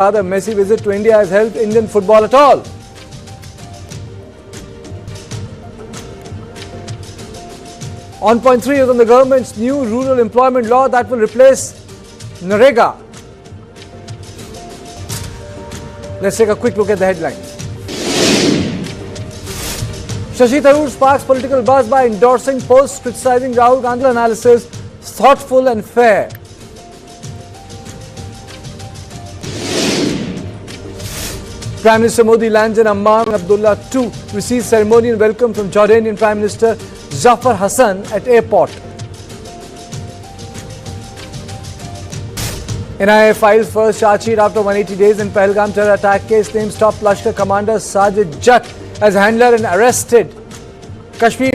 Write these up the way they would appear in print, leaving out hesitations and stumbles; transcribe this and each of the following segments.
The Messi visit to India has helped Indian football at all. On point 3 is on the government's new rural employment law that will replace Narega. Let's take a quick look at the headlines. Shashi Tharoor sparks political buzz by endorsing posts criticizing Rahul Gandhi. Analysis thoughtful and fair. Prime Minister Modi lands in Amman. Abdullah II receives ceremonial welcome from Jordanian Prime Minister Zafar Hassan at airport. NIA files first charge sheet after 180 days in Pahalgam terror attack case. Names top Lashkar commander Sajid Akram as handler and arrested. Kashmir.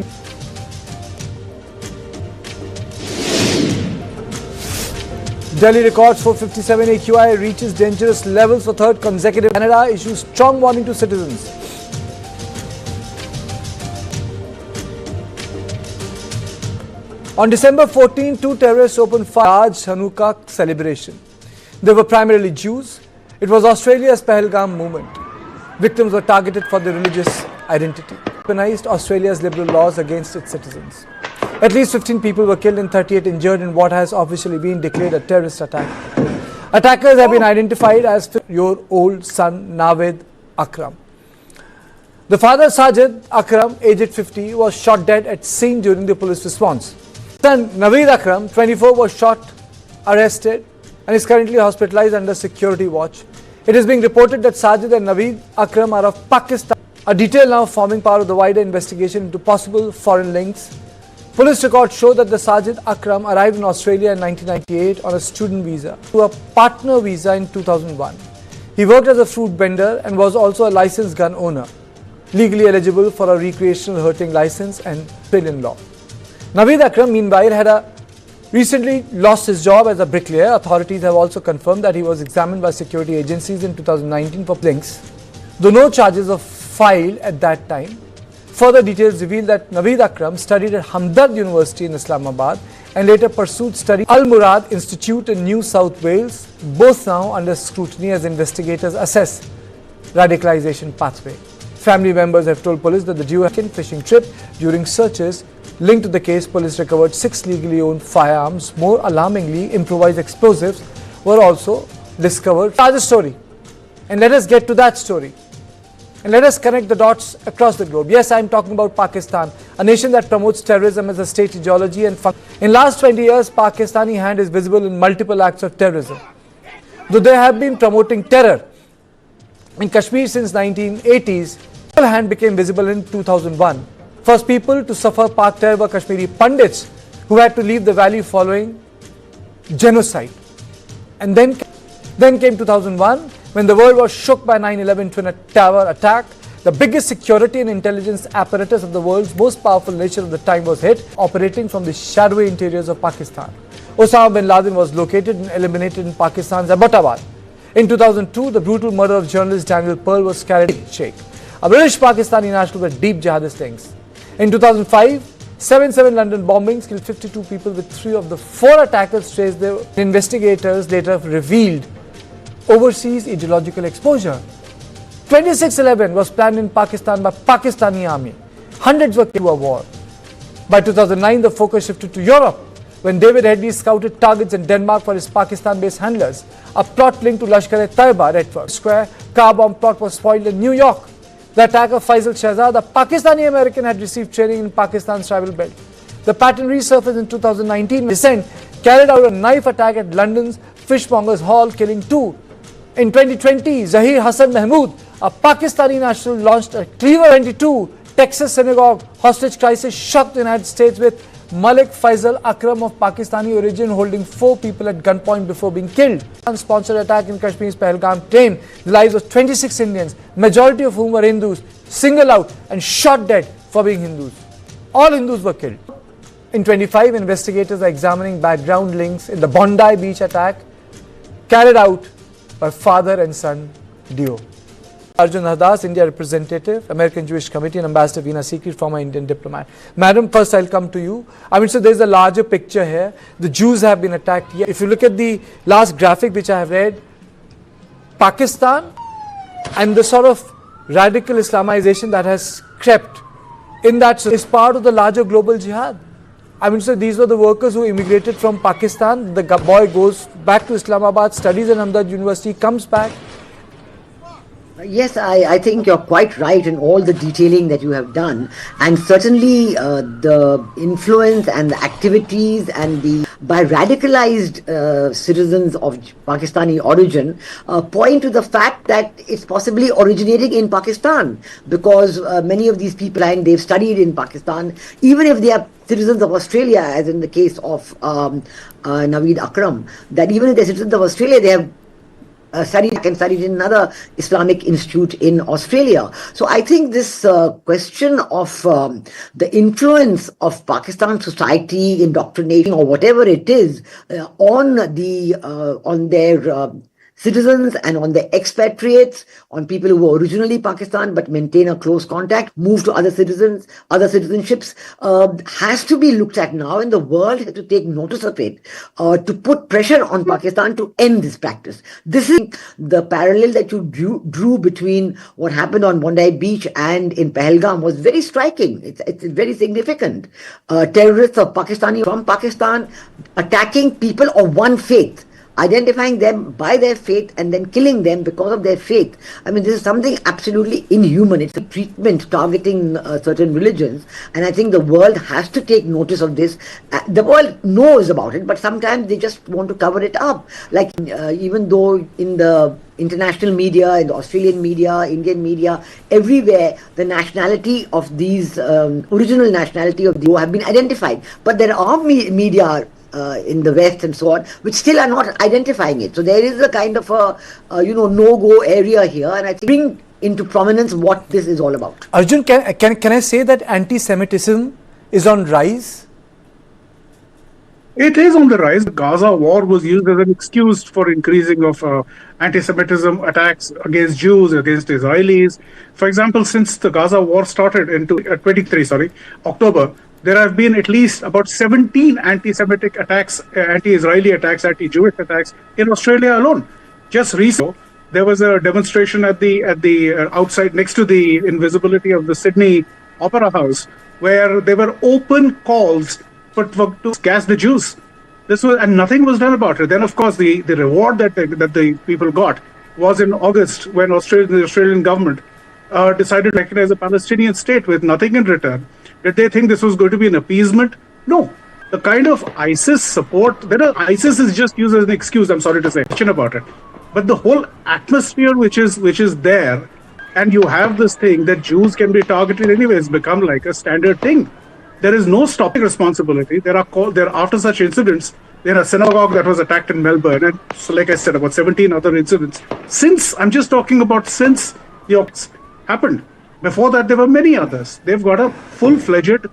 Delhi records 457 AQI, reaches dangerous levels for third consecutive. Canada issues strong warning to citizens. On December 14, two terrorists opened fire at large Hanukkah celebration. They were primarily Jews. It was Australia's Pahalgam movement. Victims were targeted for their religious identity. Weaponized Australia's liberal laws against its citizens. At least 15 people were killed and 38 injured in what has officially been declared a terrorist attack. Attackers have been identified as 5-year-old son Naveed Akram. The father Sajid Akram, aged 50, was shot dead at scene during the police response. Son Naveed Akram, 24, was shot, arrested and is currently hospitalized under security watch. It is being reported that Sajid and Naveed Akram are of Pakistan. A detail now forming part of the wider investigation into possible foreign links. Police records show that the Sajid Akram arrived in Australia in 1998 on a student visa to a partner visa in 2001. He worked as a fruit vendor and was also a licensed gun owner, legally eligible for a recreational hunting license and Australian law. Naveed Akram, meanwhile, had recently lost his job as a bricklayer. Authorities have also confirmed that he was examined by security agencies in 2019 for links, though no charges were filed at that time. Further details reveal that Naveed Akram studied at Hamdard University in Islamabad and later pursued study at Al Murad Institute in New South Wales, both now under scrutiny as investigators assess radicalisation pathway. Family members have told police that the duo had a fishing trip. During searches linked to the case, police recovered 6 legally owned firearms. More alarmingly, improvised explosives were also discovered. Larger story, and let us get to that story. And let us connect the dots across the globe. Yes, I am talking about Pakistan, a nation that promotes terrorism as a state ideology and function. In last 20 years, Pakistani hand is visible in multiple acts of terrorism. Though they have been promoting terror in Kashmir since 1980s, their hand became visible in 2001. First people to suffer Pak terror were Kashmiri Pandits who had to leave the valley following genocide. And then came 2001. When the world was shook by 9/11 Twin Tower attack, the biggest security and intelligence apparatus of the world's most powerful nation of the time was hit, operating from the shadowy interiors of Pakistan. Osama bin Laden was located and eliminated in Pakistan's Abbottabad. In 2002, the brutal murder of journalist Daniel Pearl was carried out. Sheikh, a British Pakistani national with deep jihadist links. In 2005, 7/7 London bombings killed 52 people, with 3 of the 4 attackers traced their. Investigators later revealed overseas ideological exposure. 26/11 was planned in Pakistan by Pakistani army. Hundreds were killed in a war. By 2009, the focus shifted to Europe when David Headley scouted targets in Denmark for his Pakistan-based handlers. A plot linked to Lashkar-e-Taiba network. Square car bomb plot was spoiled in New York. The attacker Faisal Shahzad, a Pakistani American, had received training in Pakistan's tribal belt. The pattern resurfaced in 2019 when Descent carried out a knife attack at London's Fishmongers Hall, killing 2. In 2020, Zahir Hassan Mahmood, a Pakistani national, launched a Cleaver 22 Texas synagogue hostage crisis, shocked the United States, with Malik Faisal Akram of Pakistani origin holding 4 people at gunpoint before being killed. Unsponsored attack in Kashmir's Pahalgam claimed the lives of 26 Indians, majority of whom were Hindus, singled out and shot dead for being Hindus. All Hindus were killed. In 25, investigators are examining background links in the Bondi Beach attack carried out by father and son duo. Arjun Hadas, India representative, American Jewish Committee, and Ambassador Veena Sikri, former Indian diplomat. Madam, first I'll come to you. I mean, so there's a larger picture here. The Jews have been attacked here. If you look at the last graphic which I have read, Pakistan and the sort of radical Islamization that has crept in that is part of the larger global jihad. I mean, so these were the workers who immigrated from Pakistan. The boy goes back to Islamabad, studies in Ahmedabad University, comes back. Yes, I think you're quite right in all the detailing that you have done, and certainly the influence and the activities and the by radicalized citizens of Pakistani origin point to the fact that it's possibly originating in Pakistan, because many of these people, and they've studied in Pakistan, even if they are citizens of Australia, as in the case of Naveed Akram, that even if they're citizens of Australia, they have studied in another Islamic institute in Australia. So I think this question of the influence of Pakistan society, indoctrination or whatever it is on their citizens and on the expatriates, on people who were originally Pakistan but maintain a close contact, move to other citizenships, has to be looked at now, and the world has to take notice of it to put pressure on Pakistan to end this practice. This is the parallel that you drew between what happened on Bondi Beach and in Pahalgam was very striking. It's very significant. Terrorists of from Pakistan attacking people of one faith, identifying them by their faith and then killing them because of their faith. I mean, this is something absolutely inhuman. It's a treatment targeting certain religions, and I think the world has to take notice of this. The world knows about it, but sometimes they just want to cover it up. Like even though in the international media, in the Australian media, Indian media, everywhere, the nationality of these, original nationality of the have been identified. But there are media in the West and so on, which still are not identifying it. So there is a kind of a no-go area here, and I think bring into prominence what this is all about. Arjun, can I say that anti-Semitism is on rise? It is on the rise. The Gaza war was used as an excuse for increasing of anti-Semitism attacks against Jews, against Israelis. For example, since the Gaza war started in October, there have been at least about 17 anti-Semitic attacks, anti-Israeli attacks, anti-Jewish attacks in Australia alone. Just recently, there was a demonstration at the outside next to the invisibility of the Sydney Opera House, where there were open calls to gas the Jews. And nothing was done about it. Then, of course, the reward that the people got was in August, when the Australian government decided to recognize a Palestinian state with nothing in return. Did they think this was going to be an appeasement? No. The kind of ISIS support, ISIS is just used as an excuse, I'm sorry to say, about it. But the whole atmosphere which is there, and you have this thing that Jews can be targeted anyway, it's become like a standard thing. There is no stopping responsibility. After such incidents, there are a synagogue that was attacked in Melbourne, and so like I said, about 17 other incidents. I'm just talking about since the happened. Before that, there were many others. They've got a full-fledged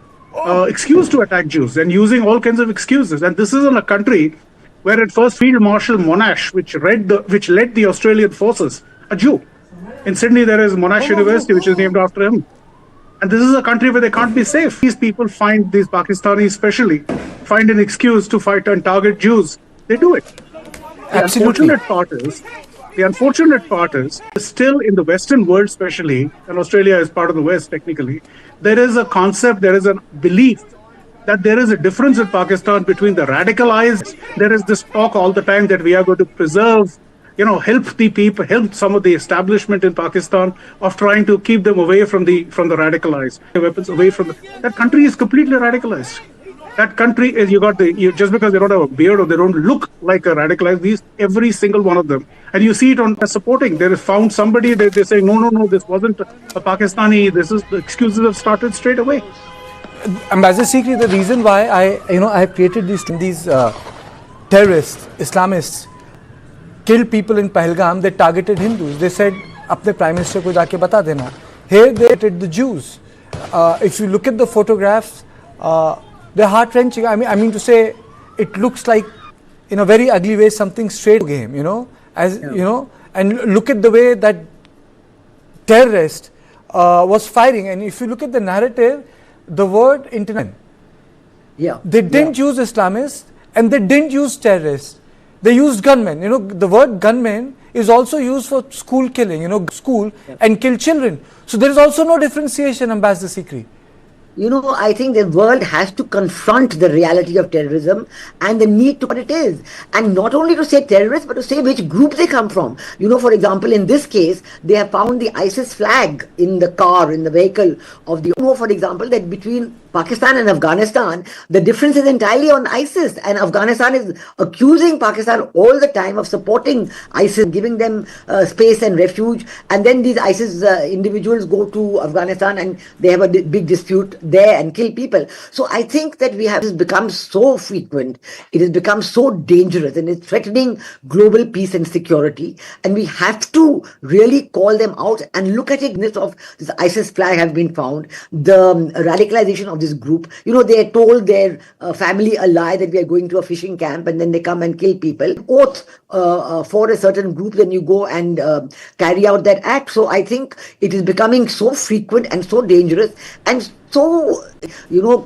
excuse to attack Jews and using all kinds of excuses. And this is in a country where at first Field Marshal Monash, which led the Australian forces, a Jew. In Sydney, there is Monash University, which is named after him. And this is a country where they can't be safe. These people these Pakistanis especially, find an excuse to fight and target Jews. They do it. Absolutely. The unfortunate part is, still in the Western world especially, and Australia is part of the West technically, there is a concept, there is a belief that there is a difference in Pakistan between the radicalized. There is this talk all the time that we are going to preserve, help the people, help some of the establishment in Pakistan of trying to keep them away from the radicalized, weapons away from that country is completely radicalized. That country is, just because they don't have a beard or they don't look like a radicalized, every single one of them. And you see it on supporting. They found somebody, they say, no, this wasn't a Pakistani, the excuses have started straight away. Ambassador Sikri, the reason why I have created these terrorists, Islamists, killed people in Pahalgam, they targeted Hindus. They said, apne Prime Minister ko jaake bata dena. Here they targeted the Jews. If you look at the photographs, they're heart-wrenching. I mean to say, it looks like, in a very ugly way, something straight game, and look at the way that terrorist was firing. And if you look at the narrative, the word internet, they didn't use Islamists and they didn't use terrorists. They used gunmen. The word gunmen is also used for school killing, school and kill children. So there is also no differentiation, Ambassador Sikri. I think the world has to confront the reality of terrorism and the need to what it is. And not only to say terrorists, but to say which group they come from. For example, in this case, they have found the ISIS flag in the car, in the vehicle of the, for example, that between Pakistan and Afghanistan, the difference is entirely on ISIS. And Afghanistan is accusing Pakistan all the time of supporting ISIS, giving them space and refuge. And then these ISIS individuals go to Afghanistan and they have a big dispute there and kill people. So I think that we have become so frequent, it has become so dangerous, and it's threatening global peace and security. And we have to really call them out and look at it. Of this ISIS flag has been found, the radicalization of this group. They told their family a lie that we are going to a fishing camp, and then they come and kill people. Oath for a certain group, then you go and carry out that act. So I think it is becoming so frequent and so dangerous, and so,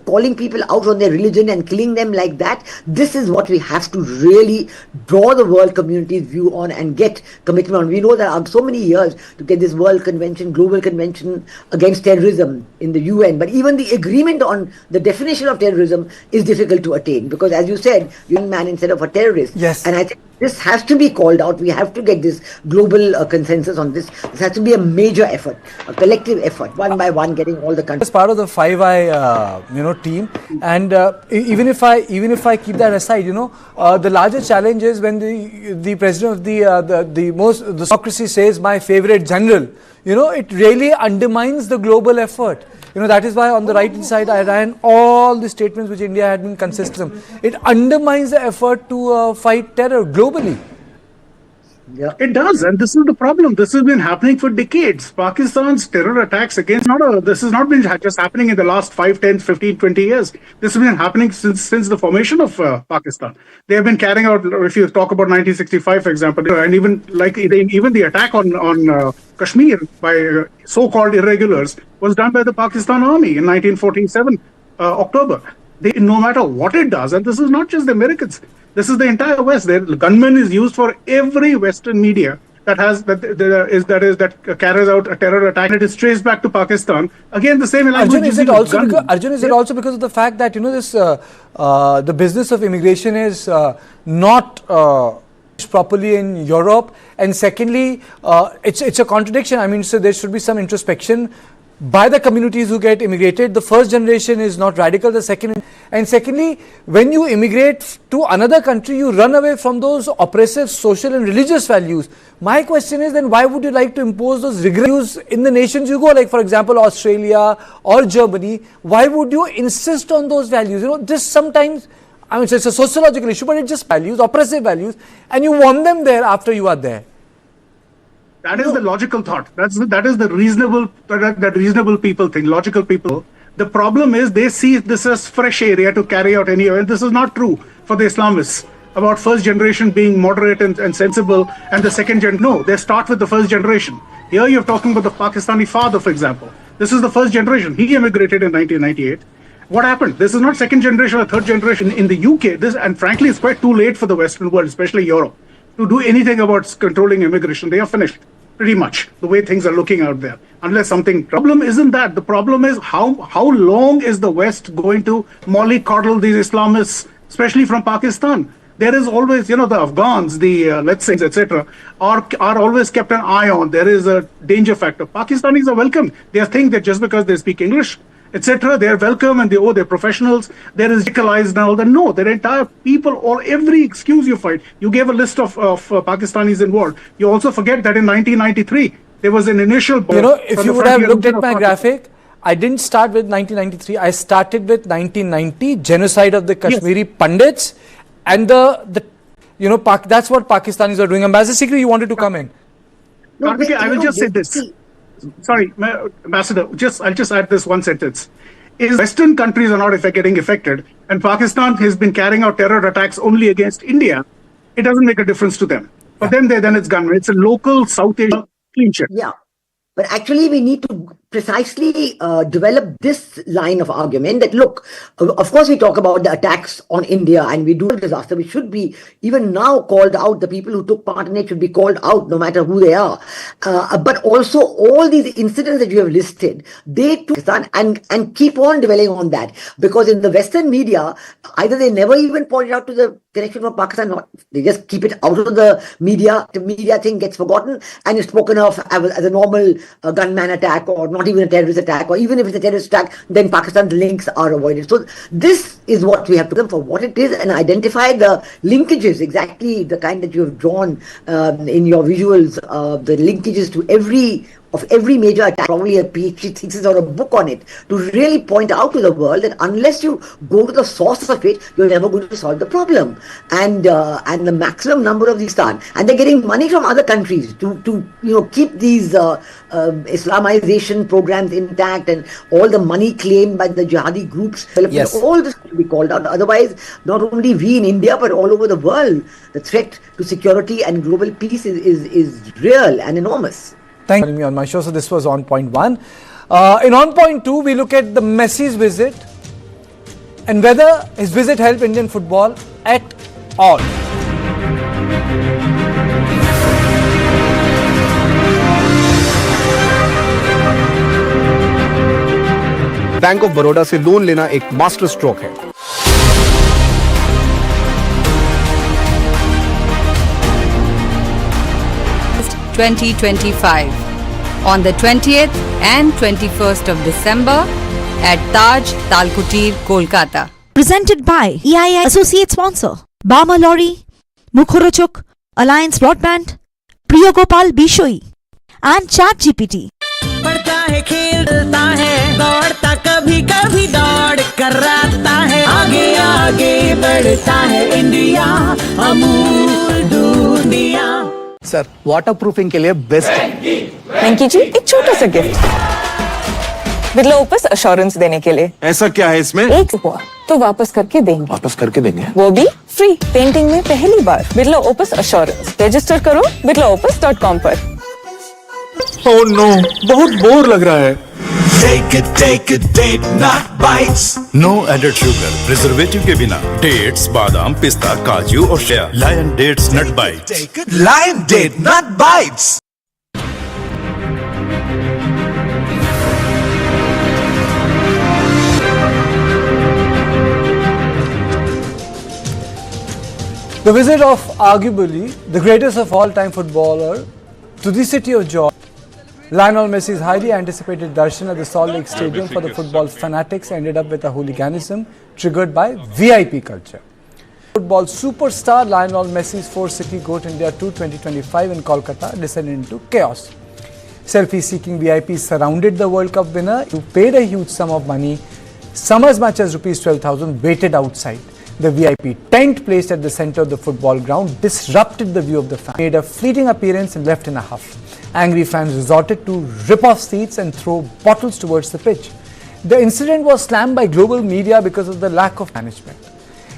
calling people out on their religion and killing them like that, this is what we have to really draw the world community's view on and get commitment on. We know there are so many years to get this world convention, global convention against terrorism in the UN, but even the agreement on the definition of terrorism is difficult to attain because, as you said, young man instead of a terrorist. Yes. And I think this has to be called out. We have to get this global consensus on this. This has to be a major effort, a collective effort, one by one, getting all the countries. As part of the Five Eye, team, and even if I keep that aside, the larger challenge is when the president of the democracy says my favorite general. It really undermines the global effort. That is why on the right side I ran all the statements which India had been consistent. It undermines the effort to fight terror globally. Yeah. It does, and this is the problem. This has been happening for decades. Pakistan's terror attacks against this has not been just happening in the last 5, 10, 15, 20 years. This has been happening since the formation of Pakistan. They have been carrying out, if you talk about 1965, for example, and even the attack on Kashmir by so-called irregulars was done by the Pakistan Army in 1947, October. No matter what it does, and this is not just the Americans, this is the entire West. The gunman is used for every Western media that carries out a terror attack. And it is traced back to Pakistan. Again, the same language. Arjun, is it also because of the fact that this the business of immigration is not properly in Europe, and secondly, it's a contradiction. I mean, so there should be some introspection by the communities who get immigrated. The first generation is not radical, the second, and secondly, when you immigrate to another country, you run away from those oppressive social and religious values. My question is, then why would you like to impose those rigorous values in the nations you go, like for example Australia or Germany? Why would you insist on those values? This sometimes, I mean, it's a sociological issue, but it's just values, oppressive values, and you want them there after you are there. That is the logical thought. That is the reasonable people think, logical people. The problem is they see this as fresh area to carry out any, and this is not true for the Islamists about first generation being moderate and sensible, and the second gen. No, they start with the first generation. Here you're talking about the Pakistani father, for example. This is the first generation. He immigrated in 1998. What happened? This is not second generation or third generation in the UK. And frankly, it's quite too late for the Western world, especially Europe, to do anything about controlling immigration. They are finished. Pretty much the way things are looking out there, unless something. Problem isn't that. The problem is how long is the West going to mollycoddle these Islamists, especially from Pakistan? There is always, the Afghans, the let's say, etc., are always kept an eye on. There is a danger factor. Pakistanis are welcome. They think that just because they speak English, etc., they are welcome and they're professionals. There is radicalized and all that. No, their entire people, or every excuse you find. You gave a list of Pakistanis involved. You also forget that in 1993 there was an initial. If you would have looked at my graphic, I didn't start with 1993. I started with 1990, genocide of the Kashmiri Pandits, and that's what Pakistanis are doing. Ambassador Sikri, you wanted to come in? No, I will just say this. Sorry, Ambassador, I'll just add this one sentence. Is Western countries are not getting affected, and Pakistan has been carrying out terror attacks only against India, it doesn't make a difference to them. For them, then it's gunmen. It's a local South Asian clean shit. Yeah. But actually, we need to precisely developed this line of argument that, look, of course we talk about the attacks on India and we do a disaster. We should be even now called out. The people who took part in it should be called out no matter who they are. But also all these incidents that you have listed, they took Pakistan and keep on dwelling on that. Because in the Western media, either they never even pointed out to the connection from Pakistan, or they just keep it out of the media. The media thing gets forgotten and is spoken of as a normal gunman attack, or not even a terrorist attack, or even if it's a terrorist attack, then Pakistan's links are avoided. So this is what we have to do for what it is and identify the linkages, exactly the kind that you have drawn in your visuals, the linkages to every major attack, probably a PhD thesis or a book on it, to really point out to the world that unless you go to the source of it, you're never going to solve the problem. And the maximum number of these done, and they're getting money from other countries to keep these Islamization programs intact, and all the money claimed by the jihadi groups. Yes. All this should be called out. Otherwise, not only we in India but all over the world, the threat to security and global peace is real and enormous. Thank you for having me on my show. So this was on point one. In on point two, we look at the Messi's visit and whether his visit helped Indian football at all. Bank of Baroda से loan लेना एक master stroke है। 2025 on the 20th and 21st of December at Taj Talkutir, Kolkata. Presented by EII Associate Sponsor, Bama Lorry, Mukhorochuk, Alliance Broadband, Priyagopal Bishoi, and ChatGPT. पढ़ता है खेलता है दौड़ता कभी कभी दौड़ कराता है आगे आगे बढ़ता है इंडिया अमूल दुनिया। सर वाटर प्रूफिंग के लिए बेस्ट है। वेंकी जी एक छोटा सा गिफ्ट बिरला ओपस अश्योरेंस देने के लिए। ऐसा क्या है इसमें? एक हुआ तो वापस करके देंगे। वापस करके देंगे वो भी फ्री। पेंटिंग में पहली बार बिरला ओपस अश्योरेंस। रजिस्टर करो birlaopus.com पर। ओह नो, बहुत बोर लग रहा है। Take a date, not bites. No added sugar, preservative के बिना। Dates, बादाम, पिस्ता, काजू और shea. Lion Dates Nut Bites. Lion date, not bites. The visit of arguably the greatest of all-time footballer to the city of joy, Lionel Messi's highly anticipated darshan at the Salt Lake Stadium for the football fanatics ended up with a hooliganism triggered by VIP culture. Football superstar Lionel Messi's four-city Goat India Tour 2025 in Kolkata descended into chaos. Selfie-seeking VIPs surrounded the World Cup winner who paid a huge sum of money, some as much as rupees 12,000, waited outside. The VIP tent placed at the center of the football ground disrupted the view of the fans, made a fleeting appearance and left in a huff. Angry fans resorted to rip off seats and throw bottles towards the pitch. The incident was slammed by global media because of the lack of management.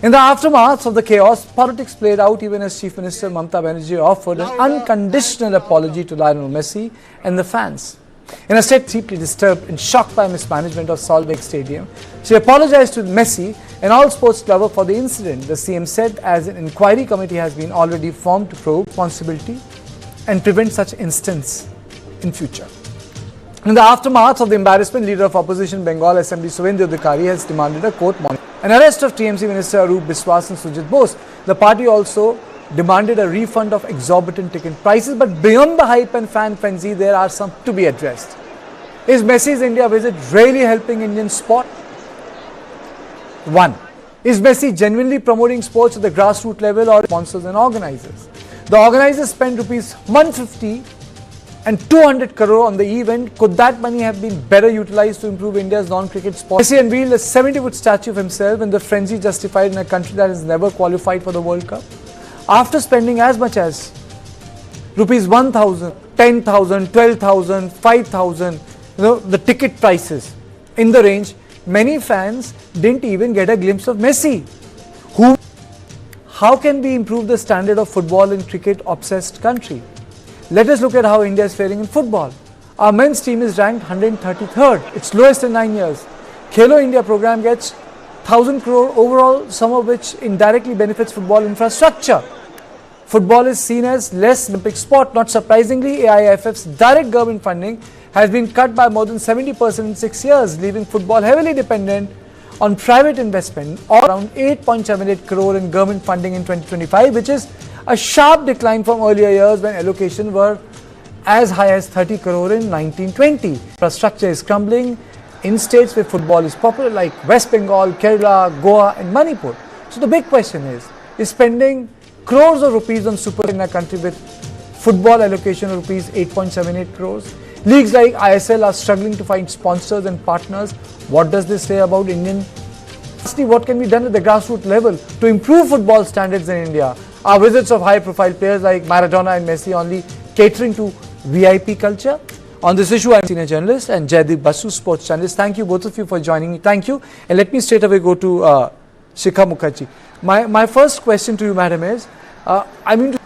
In the aftermath of the chaos, politics played out even as Chief Minister Mamata Banerjee offered an unconditional apology to Lionel Messi and the fans. In a state deeply disturbed and shocked by mismanagement of Salt Lake Stadium, she apologized to Messi and all sports lovers for the incident. The CM said as an inquiry committee has been already formed to probe responsibility and prevent such incidents in future. In the aftermath of the embarrassment, leader of opposition Bengal Assembly Suvendhu Adhikari has demanded a court monitoring. An arrest of TMC Minister Arup Biswas and Sujit Bose. The party also demanded a refund of exorbitant ticket prices, but beyond the hype and fan frenzy, there are some to be addressed. Is Messi's India visit really helping Indian sport? 1. Is Messi genuinely promoting sports at the grassroots level or sponsors and organizers? The organizers spent rupees 150 and 200 crore on the event. Could that money have been better utilized to improve India's non-cricket sport? Messi unveiled a 70-foot statue of himself in the frenzy justified in a country that has never qualified for the World Cup. After spending as much as rupees 1,000, 10,000, 12,000, 5,000, the ticket prices in the range, many fans didn't even get a glimpse of Messi. How can we improve the standard of football in cricket-obsessed country? Let us look at how India is faring in football. Our men's team is ranked 133rd. It's lowest in 9 years. Khelo India program gets 1,000 crore overall, some of which indirectly benefits football infrastructure. Football is seen as less Olympic sport. Not surprisingly, AIFF's direct government funding has been cut by more than 70% in 6 years, leaving football heavily dependent on private investment, or around 8.78 crore in government funding in 2025, which is a sharp decline from earlier years when allocations were as high as 30 crore in 1920. Infrastructure is crumbling in states where football is popular like West Bengal, Kerala, Goa and Manipur. So the big question is spending crores of rupees on super in a country with football allocation of rupees 8.78 crores. Leagues like ISL are struggling to find sponsors and partners. What does this say about Indian? Firstly, what can be done at the grassroots level to improve football standards in India? Are visits of high-profile players like Maradona and Messi only catering to VIP culture? On this issue, I'm senior journalist and Jaideep Basu, sports journalist. Thank you both of you for joining me. Thank you. And let me straight away go to Shikha Mukherjee. My first question to you, madam, is: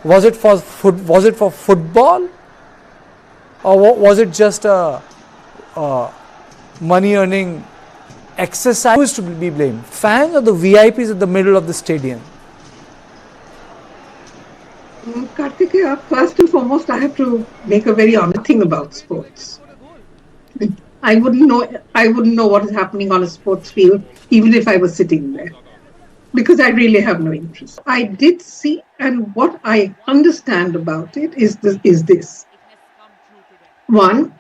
was it for football, or was it just a money-earning exercise? Who is to be blamed? Fans or the VIPs at the middle of the stadium? Kartikeya, first and foremost, I have to make a very honest thing about sports. I wouldn't know what is happening on a sports field, even if I was sitting there, because I really have no interest. I did see, and what I understand about it is this. One,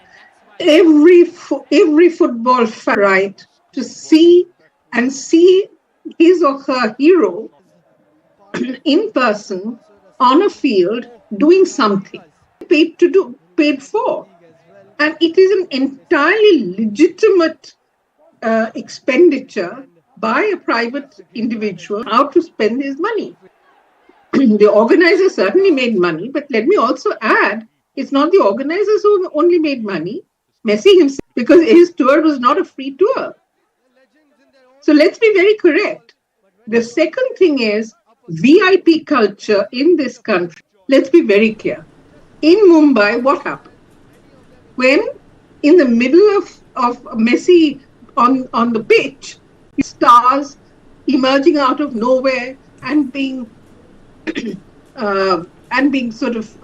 every football fan right to see his or her hero in person on a field doing something paid for, and it is an entirely legitimate expenditure by a private individual how to spend his money. The organizer certainly made money, but let me also add, it's not the organizers who only made money. Messi himself, because his tour was not a free tour. So let's be very correct. The second thing is VIP culture in this country. Let's be very clear. In Mumbai, what happened? When in the middle of Messi on the pitch, stars emerging out of nowhere and being sort of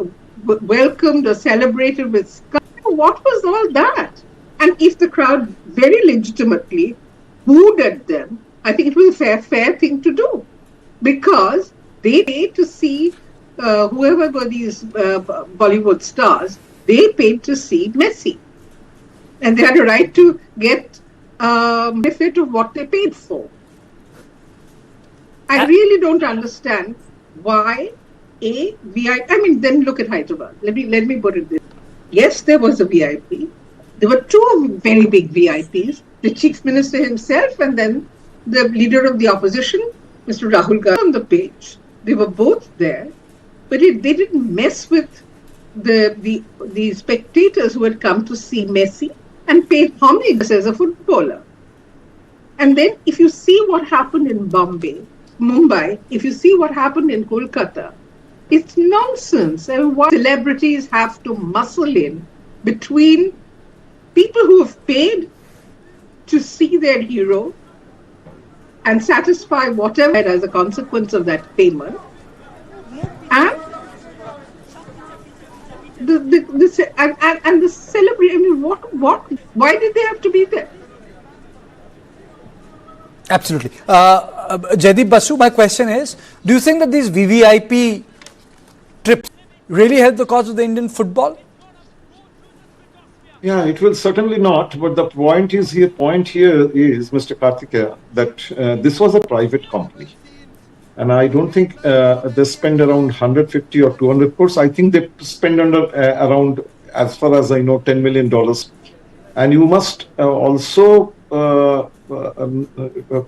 welcomed or celebrated with sky. What was all that? And if the crowd very legitimately booed at them, I think it was a fair thing to do, because they paid to see whoever were these Bollywood stars. They paid to see Messi, and they had a right to get benefit of what they paid for. I really don't understand why a VIP. I mean, then look at Hyderabad. Let me put it this. Yes, there was a VIP. There were two very big VIPs: the chief minister himself, and then the leader of the opposition, Mr. Rahul Gandhi, on the pitch. They were both there, but they didn't mess with the spectators who had come to see Messi and paid homage as a footballer. And then if you see what happened in Mumbai, if you see what happened in Kolkata, it's nonsense. I mean, why celebrities have to muscle in between people who have paid to see their hero and satisfy whatever as a consequence of that payment, and the celebrity. I mean, what? Why did they have to be there? Absolutely. Jaideep Basu, my question is: do you think that these VVIP trips really help the cause of the Indian football? Yeah, it will certainly not. But the point here is, Mr. Kartikeya, that this was a private company. And I don't think they spend around 150 or 200 crores. I think they spend around, as far as I know, $10 million. And you must also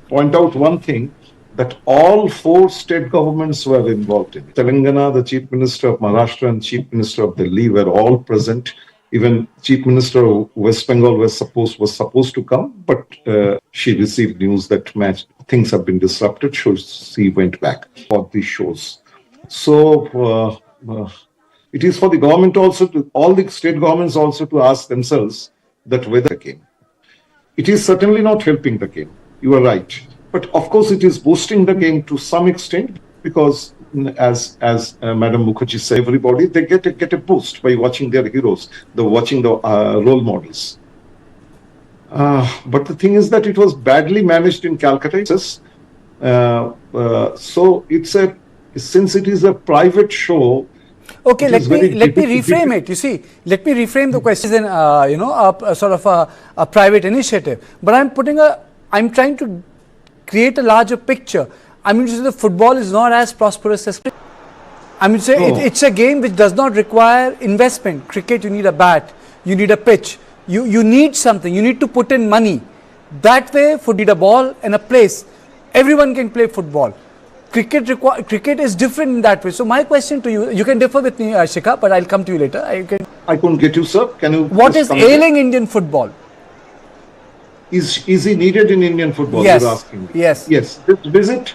point out one thing, that all four state governments were involved in it. Telangana, the Chief Minister of Maharashtra and Chief Minister of Delhi were all present. Even Chief Minister of West Bengal was supposed to come, but she received news that things have been disrupted, so she went back for these shows. So It is for the government also to, all the state governments also to ask themselves that whether the game. It is certainly not helping the game. You are right. But of course, it is boosting the game to some extent because, as Madam Mukherjee said, everybody they get a boost by watching their heroes, watching the role models. But the thing is that it was badly managed in Calcutta. So since it is a private show. Okay, let me reframe it. You see, let me reframe the question in a sort of a private initiative. But I'm trying to create a larger picture. I mean, the football is not as prosperous as cricket. I mean, it's a game which does not require investment. Cricket, you need a bat, you need a pitch, you need something, you need to put in money. That way, you need a ball and a place. Everyone can play football. Cricket is different in that way. So my question to you, you can differ with me, Shikha, but I'll come to you later. I couldn't get you, sir. Can you? What is ailing Indian football? Is he needed in Indian football? Yes. You're asking. Yes. Yes. This visit,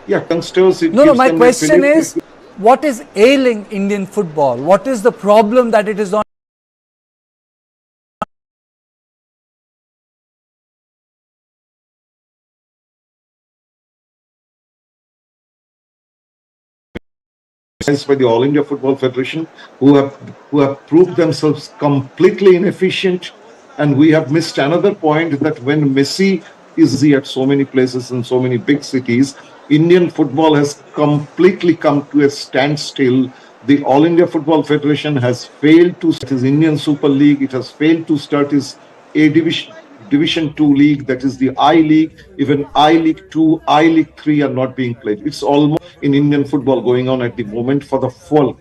youngsters. No. My question is, what is ailing Indian football? What is the problem that it is not? By the All India Football Federation, who have proved themselves completely inefficient, and we have missed another point that when Messi is at so many places in so many big cities, Indian football has completely come to a standstill. The All India Football Federation has failed to start his Indian Super League. It has failed to start his Division 2 league, that is the I League. Even I League 2, I League 3 are not being played. It's almost in Indian football going on at the moment. For the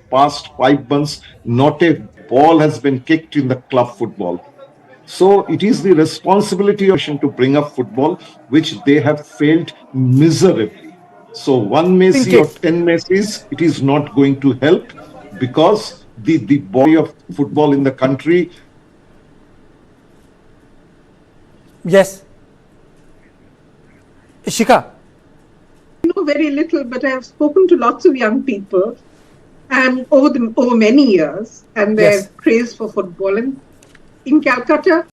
past 5 months, not a ball has been kicked in the club football. So it is the responsibility of to bring up football, which they have failed miserably. So 1 Messi or 10 Messis, it is not going to help because the body of football in the country. Yes. Shikha. I know very little, but I have spoken to lots of young people and over many years, and their craze for football. And in Calcutta,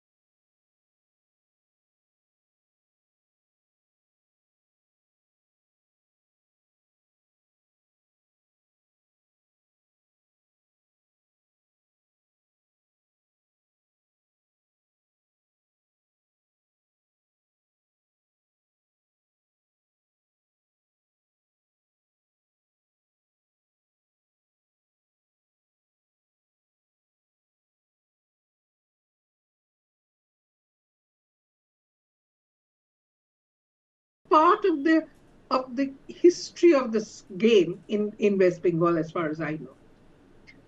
part of the history of this game in West Bengal, as far as I know.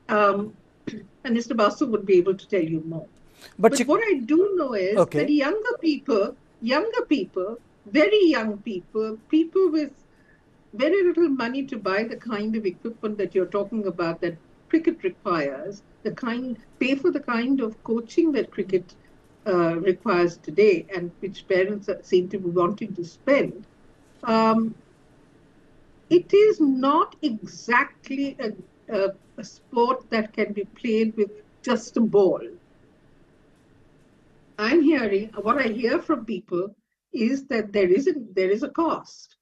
And Mr. Basu would be able to tell you more. But what I do know is that younger people, very young people with very little money to buy the kind of equipment that you're talking about that cricket requires, pay for the kind of coaching that cricket requires today, and which parents seem to be wanting to spend. It is not exactly a sport that can be played with just a ball. What I hear from people is that there is a cost.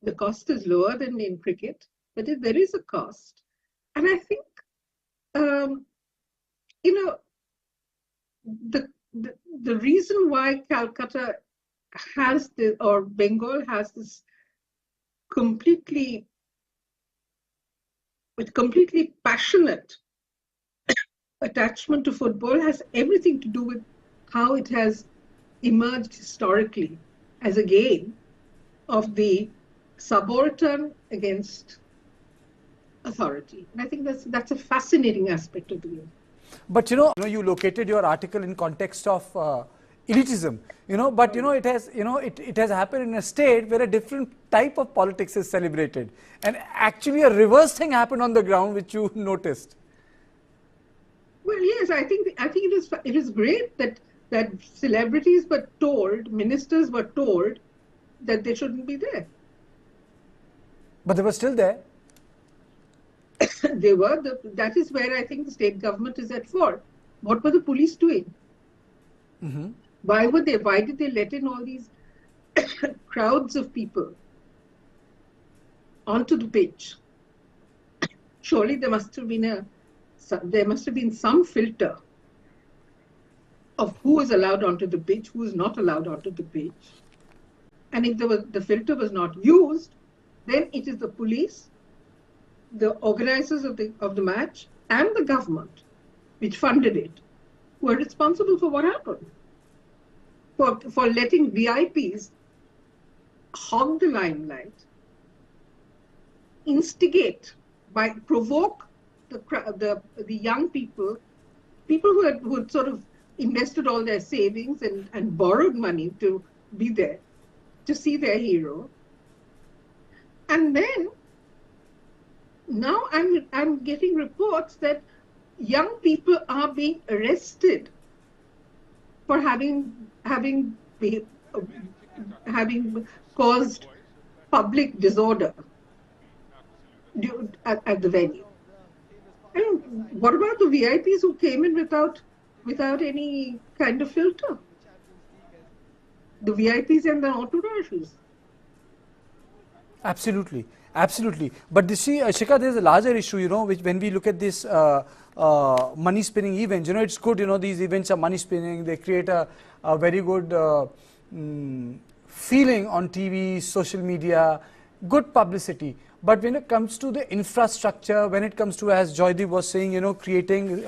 The cost is lower than in cricket, but there is a cost. And I think, the reason why Calcutta has or Bengal has this completely passionate attachment to football has everything to do with how it has emerged historically as a game of the subaltern against authority. And I think that's a fascinating aspect of the game. But you located your article in context of elitism, but it has happened in a state where a different type of politics is celebrated, and actually a reverse thing happened on the ground, which you noticed. Well, yes, I think it is great that celebrities were told, ministers were told that they shouldn't be there. But they were still there. That is where I think the state government is at fault. What were the police doing? Why did they let in all these crowds of people onto the pitch? Surely there must have been some filter of who is allowed onto the pitch, who is not allowed onto the pitch. And if the filter was not used, then it is the police, the organizers of the match, and the government, which funded it, who are responsible for what happened. For letting VIPs hog the limelight, instigate, provoke the young people who had sort of invested all their savings and borrowed money to be there, to see their hero. And then now I'm getting reports that young people are being arrested for having caused public disorder at the venue. And what about the VIPs who came in without any kind of filter? The VIPs and the entourages. Absolutely. But you see, Shikha, there's a larger issue, which when we look at this money spinning events, it's good, these events are money spinning. They create a very good feeling on TV, social media, good publicity. But when it comes to the infrastructure, when it comes to, as Joydeep was saying, creating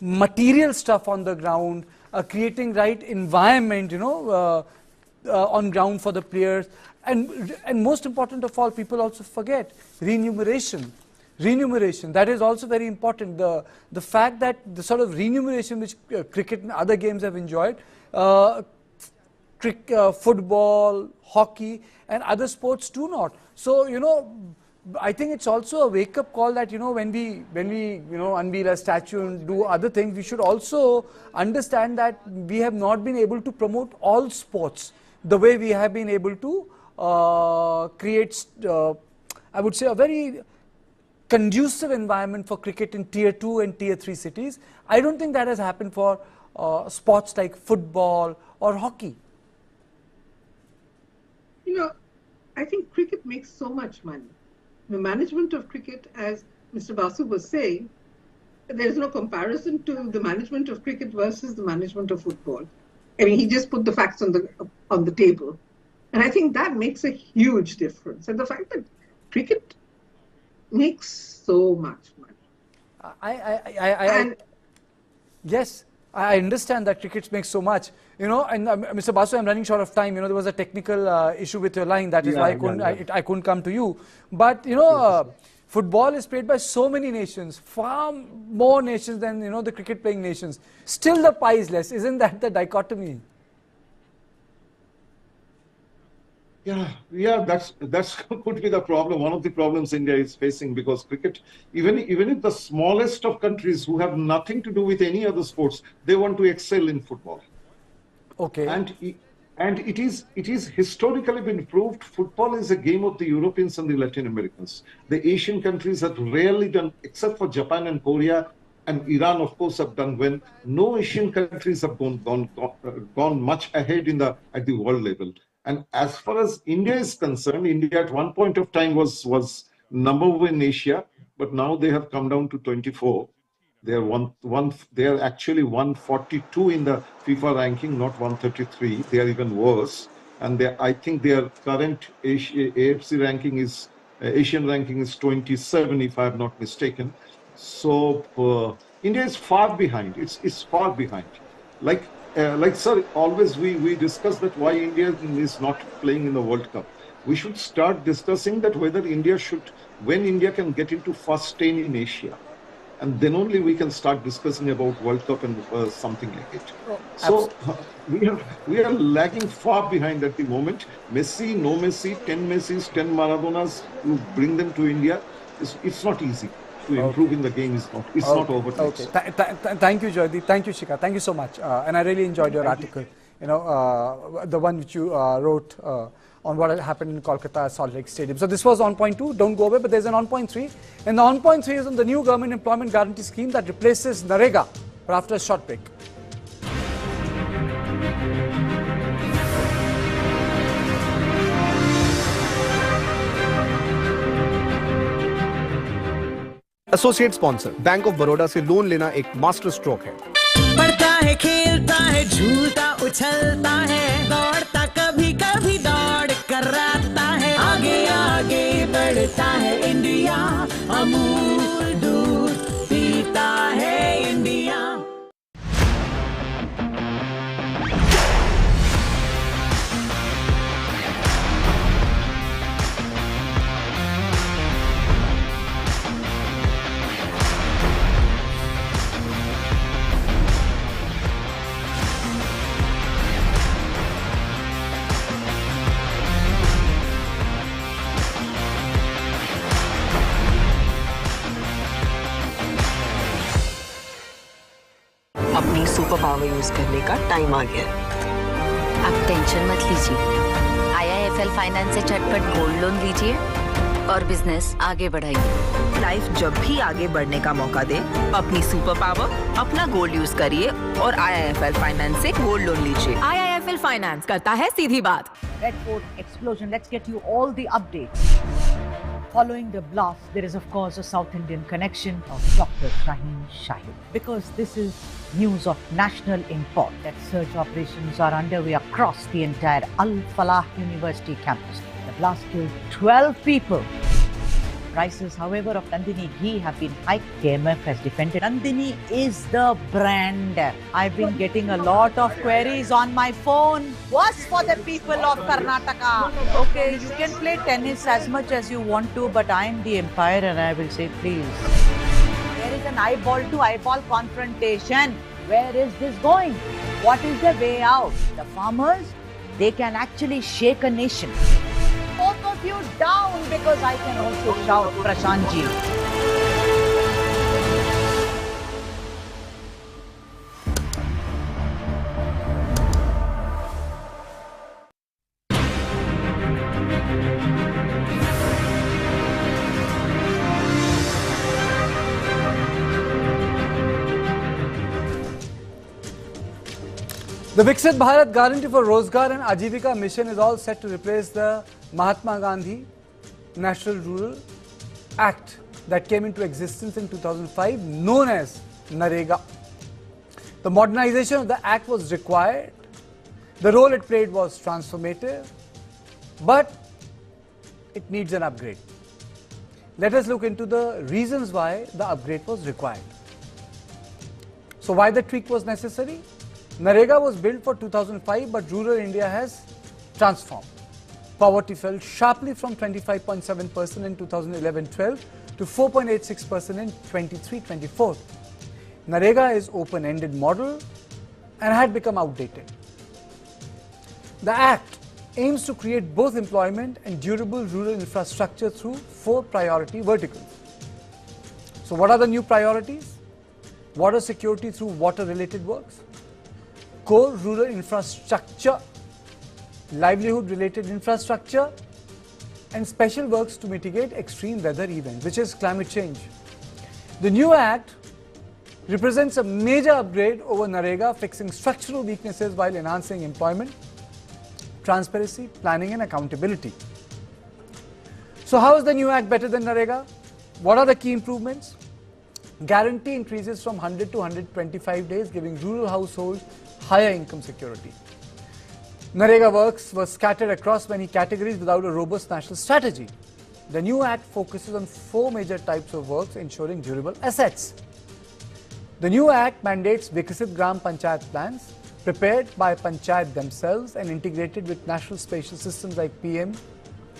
material stuff on the ground, creating right environment, on ground for the players, and most important of all, people also forget remuneration. That is also very important. The fact that the sort of remuneration which cricket and other games have enjoyed, football, hockey, and other sports do not. So I think it's also a wake-up call that when we unveil a statue and do other things, we should also understand that we have not been able to promote all sports the way we have been able to create, I would say, a very conducive environment for cricket in tier 2 and tier 3 cities. I don't think that has happened for sports like football or hockey. I think cricket makes so much money. The management of cricket, as Mr. Basu was saying, there's no comparison to the management of cricket versus the management of football. I mean, he just put the facts on the table. And I think that makes a huge difference. And the fact that cricket makes so much money. Yes, I understand that cricket makes so much. And Mr. Basu, I'm running short of time. There was a technical issue with your line. That is why I couldn't come to you. But, football is played by so many nations, far more nations than, the cricket playing nations. Still the pie is less. Isn't that the dichotomy? Yeah, that's could be the problem. One of the problems India is facing, because cricket, even in the smallest of countries who have nothing to do with any other sports, they want to excel in football. Okay. And it is historically been proved football is a game of the Europeans and the Latin Americans. The Asian countries have rarely done, except for Japan and Korea, and Iran, of course, have done well. No Asian countries have gone much ahead at the world level. And as far as India is concerned, India at one point of time was number one in Asia, but now they have come down to 24. They are actually 142 in the FIFA ranking, not 133. They are even worse. And I think their current AFC ranking Asian ranking is 27, if I am not mistaken. So India is far behind. It's far behind. Like sir, always we discuss that why India is not playing in the World Cup. We should start discussing that when India can get into first 10 in Asia. And then only we can start discussing about World Cup and something like it. So we are lagging far behind at the moment. Messi, no Messi, 10 Messis, 10 Maradonas, you bring them to India. It's not easy. To improve in the game is not over. Okay. Thank you, Joydeep. Thank you, Shikha. Thank you so much. And I really enjoyed your article. The one which you wrote on what had happened in Kolkata Salt Lake Stadium. So this was on point 2, don't go away, but there's an on point 3. And the on point 3 is on the new government employment guarantee scheme that replaces Narega, but after a short break. Associate sponsor bank of Baroda से loan लेना एक master stroke है। पढ़ता है, खेलता है, झूलता उछलता है, दौड़ता कभी कभी दौड़ कराता है, आगे आगे बढ़ता है इंडिया, अमूल दूध पीता है इंडिया। अपनी सुपर पावर यूज करने का टाइम आ गया। आप टेंशन मत लीजिए, IIFL फाइनेंस से झटपट गोल्ड लोन लीजिए और बिजनेस आगे बढ़ाइए। लाइफ जब भी आगे बढ़ने का मौका दे, अपनी सुपर पावर, अपना गोल्ड यूज करिए और IIFL फाइनेंस से गोल्ड लोन लीजिए। IIFL फाइनेंस करता है सीधी बात। Red Fort explosion. Let's get you all the updates. Following the blast, there is of course a South Indian connection of Dr. Shaheen Shahid. Because this is news of national import that search operations are underway across the entire Al Falah University campus. The blast killed 12 people. Prices, however, of Nandini ghee have been hiked. KMF has defended. Nandini is the brand. I've been getting a lot of queries on my phone. What's for the people of Karnataka? Okay, you can play tennis as much as you want to, but I'm the umpire and I will say, please. There is an eyeball to eyeball confrontation. Where is this going? What is the way out? The farmers, they can actually shake a nation. Both of you down, because I can also shout, Prashant ji. The Viksit Bharat Guarantee for Rozgar and Ajivika mission is all set to replace the Mahatma Gandhi National Rural Act that came into existence in 2005, known as Narega. The modernization of the act was required. The role it played was transformative, but it needs an upgrade. Let us look into the reasons why the upgrade was required. So why the tweak was necessary? Narega was built for 2005, but rural India has transformed. Poverty fell sharply from 25.7% in 2011-12 to 4.86% in 23-24. Narega is open-ended model and had become outdated. The Act aims to create both employment and durable rural infrastructure through 4 priority verticals. So what are the new priorities? Water security through water-related works, core rural infrastructure, livelihood-related infrastructure, and special works to mitigate extreme weather events, which is climate change. The new Act represents a major upgrade over Narega, fixing structural weaknesses while enhancing employment, transparency, planning and accountability. So how is the new Act better than Narega? What are the key improvements? Guarantee increases from 100 to 125 days, giving rural households higher income security. Narega works were scattered across many categories without a robust national strategy. The new Act focuses on 4 major types of works, ensuring durable assets. The new Act mandates Viksit Gram Panchayat plans, prepared by Panchayat themselves and integrated with national spatial systems like PM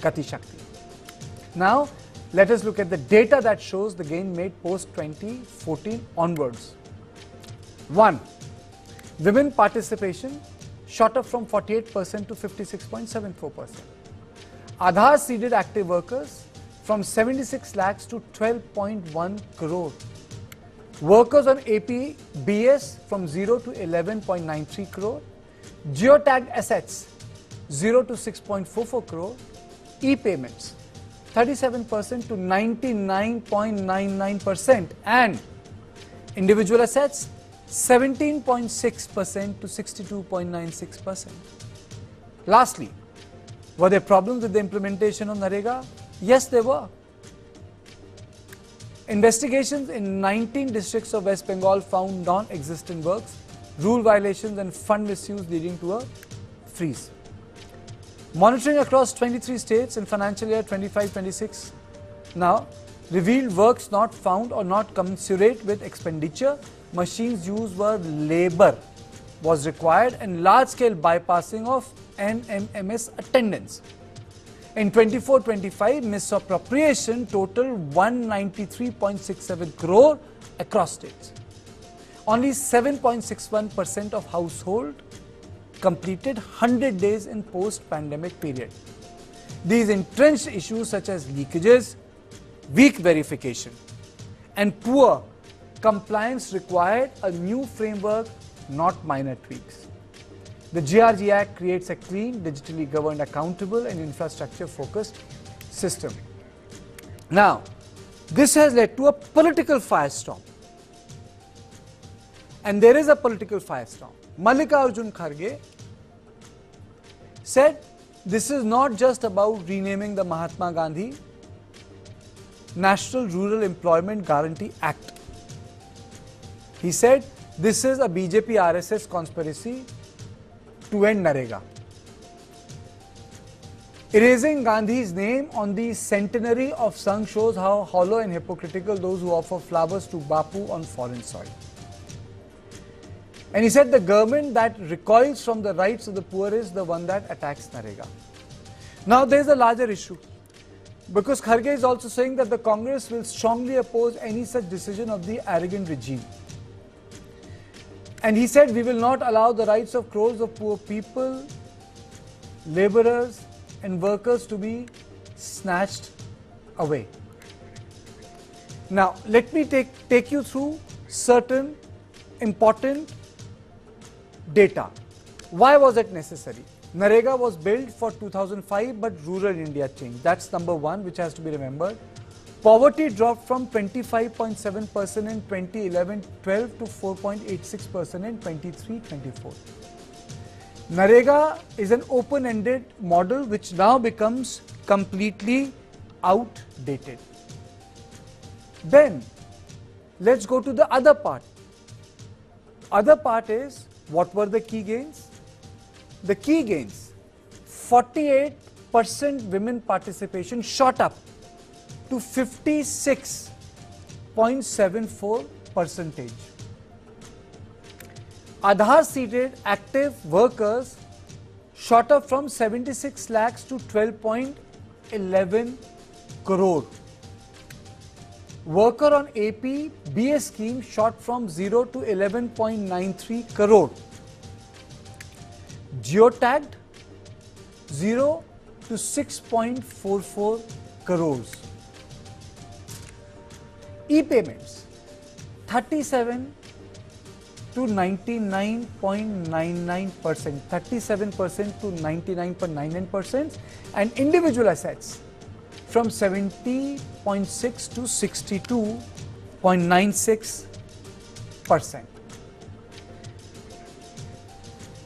Gati Shakti. Now, let us look at the data that shows the gain made post-2014 onwards. 1. Women participation shot up from 48% to 56.74%. Aadhaar seeded active workers from 76 lakhs to 12.1 crore. Workers on APBS from 0 to 11.93 crore. Geotagged assets 0 to 6.44 crore. E-payments 37% to 99.99%, and individual assets 17.6% to 62.96%. Lastly, were there problems with the implementation of Narega? Yes, there were. Investigations in 19 districts of West Bengal found non-existent works, rule violations and fund misuse leading to a freeze. Monitoring across 23 states in financial year 25-26 now revealed works not found or not commensurate with expenditure. Machines used were labor was required and large-scale bypassing of NMMS attendance. In 24-25, misappropriation totaled 193.67 crore across states. Only 7.61% of household completed 100 days in post-pandemic period. These entrenched issues such as leakages, weak verification and poor compliance required a new framework, not minor tweaks. The GRG Act creates a clean, digitally governed, accountable and infrastructure-focused system. Now, this has led to a political firestorm. And there is a political firestorm. Mallikarjun Kharge said this is not just about renaming the Mahatma Gandhi National Rural Employment Guarantee Act. He said this is a BJP RSS conspiracy to end Narega. Erasing Gandhi's name on the centenary of Sangh shows how hollow and hypocritical those who offer flowers to Bapu on foreign soil. And he said the government that recoils from the rights of the poor is the one that attacks Narega. Now there is a larger issue, because Kharge is also saying that the Congress will strongly oppose any such decision of the arrogant regime. And he said we will not allow the rights of crores of poor people, laborers and workers to be snatched away. Now let me take you through certain important data. Why was it necessary? Narega was built for 2005, but rural India changed. That's number one, which has to be remembered. Poverty dropped from 25.7% in 2011-12 to 4.86% in 23-24. Narega is an open-ended model which now becomes completely outdated. Then, let's go to the other part. Other part is, what were the key gains? The key gains, 48% women participation shot up to 56.74%. Aadhaar seeded active workers shot up from 76 lakhs to 12.11 crore. Worker on AP BS scheme shot from 0 to 11.93 crore. Geotagged 0 to 6.44 crores. E-payments 37 to 99.99%, 37% to 99.99%, and individual assets from 70.6 to 62.96%.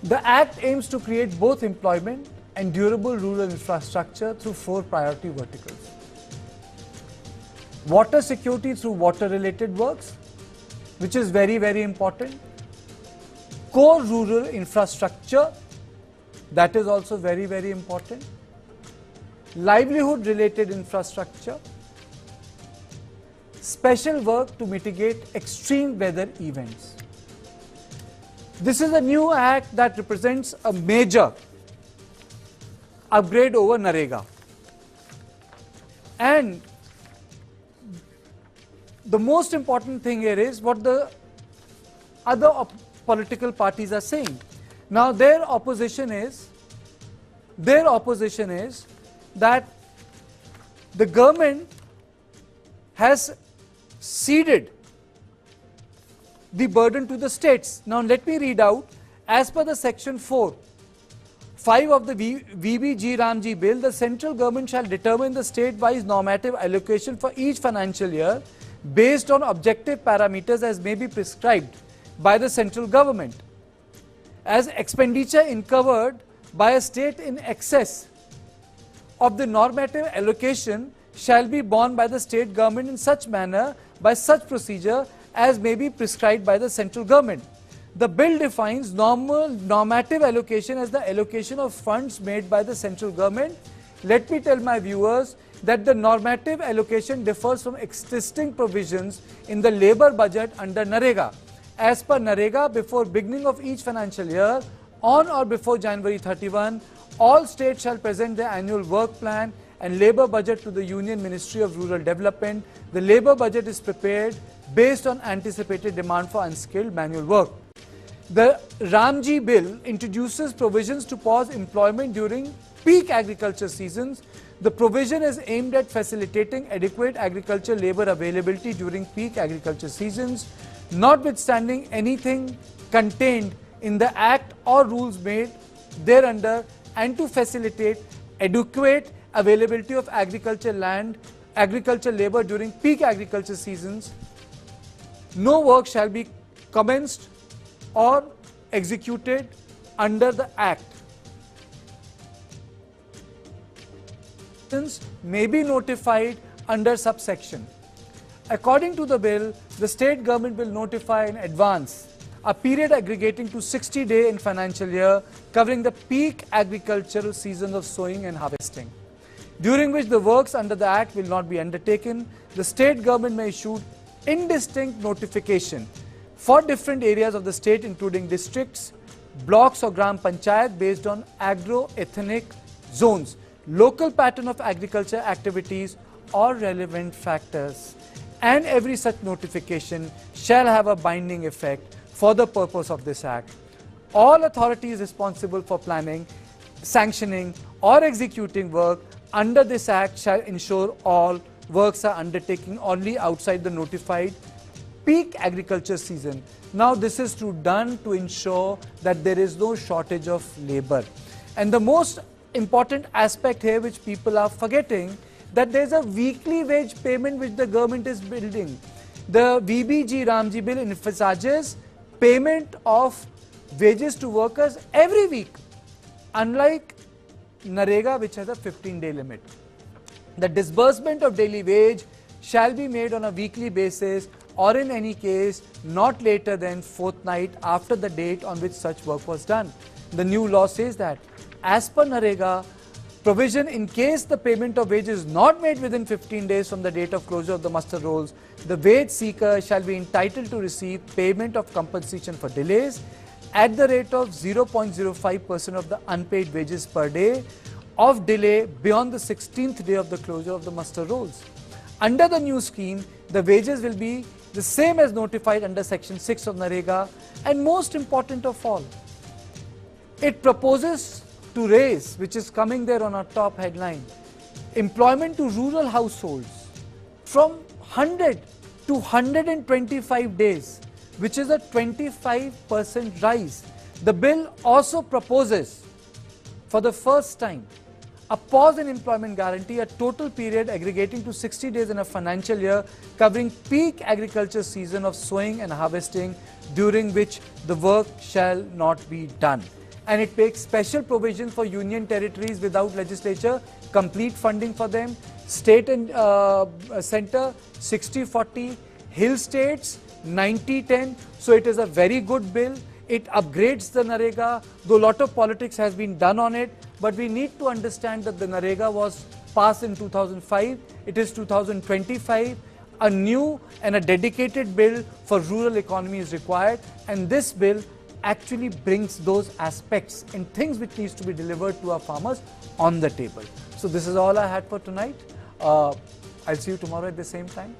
The Act aims to create both employment and durable rural infrastructure through 4 priority verticals. Water security through water-related works, which is very, very important. Core rural infrastructure, that is also very, very important. Livelihood-related infrastructure. Special work to mitigate extreme weather events. This is a new act that represents a major upgrade over Narega. And the most important thing here is what the other political parties are saying. Now their opposition is that the government has ceded the burden to the states. Now let me read out, as per the section 4, 5 of the VBG Ramji bill, the central government shall determine the state-wise normative allocation for each financial year based on objective parameters as may be prescribed by the central government. As expenditure incurred by a state in excess of the normative allocation shall be borne by the state government in such manner by such procedure as may be prescribed by the central government. The bill defines normative allocation as the allocation of funds made by the central government. Let me tell my viewers that the normative allocation differs from existing provisions in the labour budget under NREGA. As per NREGA, before beginning of each financial year, on or before January 31, all states shall present their annual work plan and labour budget to the Union Ministry of Rural Development. The labour budget is prepared based on anticipated demand for unskilled manual work. The Ramji bill introduces provisions to pause employment during peak agriculture seasons. The provision is aimed at facilitating adequate agriculture labour availability during peak agriculture seasons, notwithstanding anything contained in the Act or rules made thereunder, and to facilitate adequate availability of agriculture labour during peak agriculture seasons. No work shall be commenced or executed under the Act. May be notified under subsection. According to the bill, the state government will notify in advance a period aggregating to 60 days in financial year covering the peak agricultural season of sowing and harvesting, during which the works under the Act will not be undertaken. The state government may issue indistinct notification for different areas of the state, including districts, blocks or gram panchayat based on agro-ethnic zones, local pattern of agriculture activities or relevant factors, and every such notification shall have a binding effect for the purpose of this Act. All authorities responsible for planning, sanctioning or executing work under this Act shall ensure all works are undertaken only outside the notified peak agriculture season. Now this is done to ensure that there is no shortage of labour. And the most important aspect here which people are forgetting, that there is a weekly wage payment which the government is building. The VBG Ramji bill emphasizes payment of wages to workers every week, unlike NREGA which has a 15-day limit. The disbursement of daily wage shall be made on a weekly basis or in any case not later than fortnight after the date on which such work was done. The new law says that as per NREGA provision, in case the payment of wage is not made within 15 days from the date of closure of the muster rolls, the wage seeker shall be entitled to receive payment of compensation for delays at the rate of 0.05% of the unpaid wages per day of delay beyond the 16th day of the closure of the muster rolls. Under the new scheme, the wages will be the same as notified under Section 6 of NREGA, and most important of all, it proposes to raise, which is coming there on our top headline, employment to rural households from 100 to 125 days, which is a 25% rise. The bill also proposes, for the first time, a pause in employment guarantee, a total period aggregating to 60 days in a financial year covering peak agriculture season of sowing and harvesting, during which the work shall not be done. And it makes special provision for union territories without legislature, complete funding for them, state and centre 60-40, hill states 90-10. So it is a very good bill. It upgrades the NREGA, though a lot of politics has been done on it. But we need to understand that the NREGA was passed in 2005. It is 2025. A new and a dedicated bill for rural economy is required. And this bill actually brings those aspects and things which needs to be delivered to our farmers on the table. So this is all I had for tonight. I'll see you tomorrow at the same time.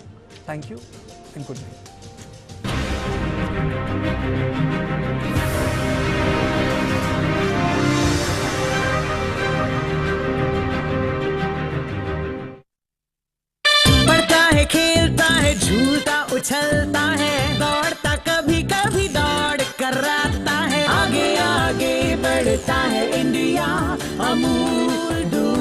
Thank you and good night. पढ़ता है, खेलता है, झूलता उछलता है, दौड़ता कभी कभी दौड़ कराता है, आगे आगे बढ़ बढ़ता है इंडिया, अमूल दूध।